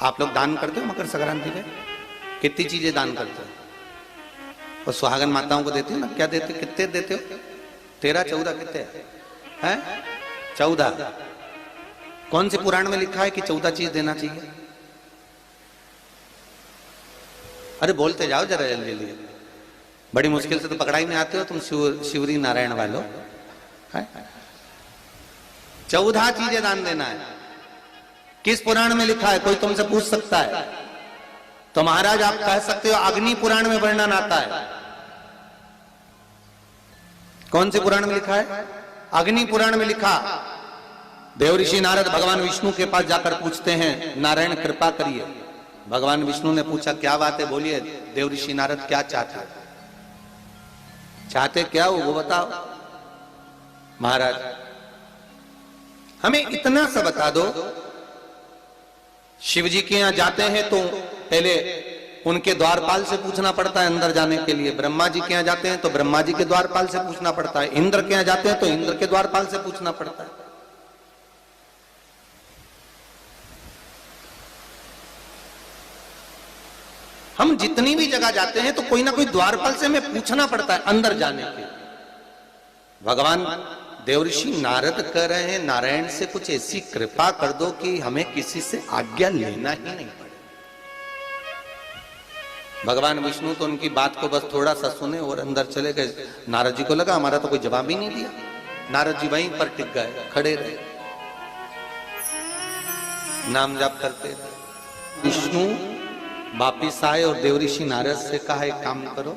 आप लोग दान करते हो मकर संक्रांति पे? कितनी चीजें दान करते हो? और सुहागन माताओं को देते हो ना, क्या देते, कितने देते हो? 13 14 कितने हैं? 14। कौन से पुराण में लिखा है कि 14 चीज देना चाहिए? अरे बोलते जाओ जरा जल्दी जल्दी, बड़ी मुश्किल से तो पकड़ाई में आते हो तुम शिवरी नारायण वालों। 14 चीजें दान देना है। किस पुराण में लिखा है? कोई तुमसे पूछ सकता है तो महाराज आप कह सकते हो अग्नि पुराण में वर्णन आता है। कौन से पुराण में लिखा है? अग्नि पुराण में लिखा। देव ऋषि नारद भगवान विष्णु के पास जाकर पूछते हैं, नारायण कृपा करिए। भगवान विष्णु ने पूछा क्या बात है, बोलिए। देव ऋषि नारद क्या चाहते, चाहते क्या हो वो बताओ। महाराज हमें इतना सा बता दो, शिव जी के यहां जाते हैं तो पहले उनके द्वारपाल से पूछना पड़ता है अंदर जाने के लिए। ब्रह्मा जी के यहां जाते हैं तो ब्रह्मा जी के द्वारपाल से पूछना पड़ता है। इंद्र के यहां जाते हैं तो इंद्र के द्वारपाल से पूछना पड़ता है। हम जितनी भी जगह जाते हैं तो कोई ना कोई द्वारपाल से हमें पूछना पड़ता है अंदर जाने के। भगवान देवऋषि नारद कह रहे हैं नारायण से कुछ ऐसी कृपा कर दो कि हमें किसी से आज्ञा लेना ही नहीं पड़े। भगवान विष्णु तो उनकी बात को बस थोड़ा सा सुने और अंदर चले गए। नारद जी को लगा हमारा तो कोई जवाब ही नहीं दिया। नारद जी वहीं पर टिक गए, खड़े रहे, नाम जाप करते रहे। विष्णु वापिस आए और देवऋषि नारद से कहा एक काम करो,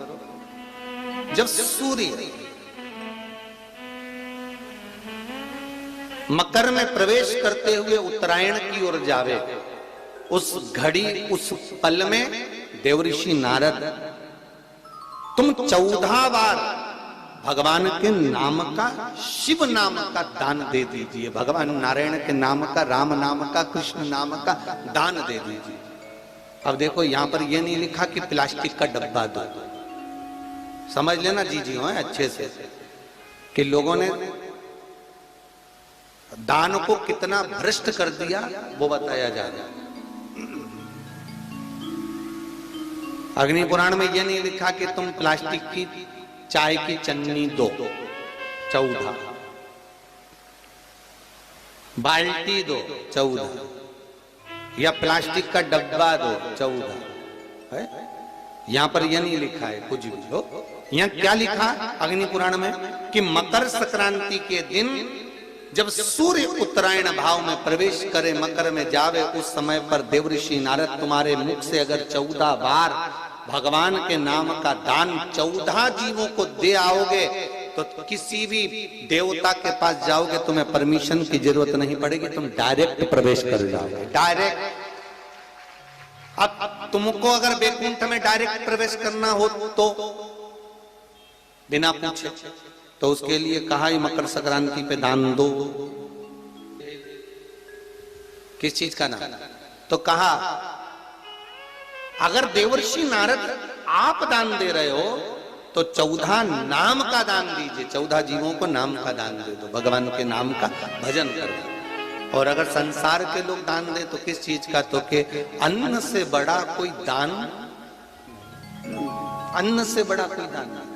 जब सूर्य मकर में प्रवेश करते हुए उत्तरायण की ओर जावे, उस घड़ी उस पल में देवऋषि नारद तुम 14 बार भगवान के नाम का, शिव नाम का दान दे दीजिए। भगवान नारायण के नाम का, राम नाम का, कृष्ण नाम का दान दे दीजिए। अब देखो यहां पर यह नहीं लिखा कि प्लास्टिक का डब्बा दो। समझ लेना जी हो अच्छे से कि लोगों ने दान को कितना भ्रष्ट कर दिया वो बताया जा रहा है। अग्नि पुराण में यह नहीं लिखा कि तुम प्लास्टिक की चाय की चन्नी दो 14, बाल्टी दो 14, या प्लास्टिक का डब्बा दो 14 है। यहां पर यह नहीं लिखा है कुछ भी हो। यहां क्या लिखा अग्नि पुराण में कि मकर संक्रांति के दिन जब सूर्य उत्तरायण भाव में प्रवेश करे, मकर में जावे, उस समय पर देवऋषि नारद तुम्हारे मुख से अगर 14 बार भगवान के नाम का दान 14 जीवों को दे आओगे तो किसी भी देवता के पास जाओगे, तुम्हें परमिशन की जरूरत नहीं पड़ेगी, तुम डायरेक्ट प्रवेश कर जाओगे। डायरेक्ट। अब तुमको अगर बैकुंठ में डायरेक्ट प्रवेश करना हो तो बिना पूछे, तो उसके लिए कहा ही मकर संक्रांति पे दान दो। किस चीज का नाम? तो कहा अगर देवर्षि नारद आप दान दे रहे हो तो 14 नाम का दान दीजिए। 14 जीवों को नाम का दान दे दो, भगवान के नाम का भजन करो। और अगर संसार के लोग दान दे तो किस चीज का? तो के अन्न से बड़ा कोई दान, अन्न से बड़ा कोई दान नहीं।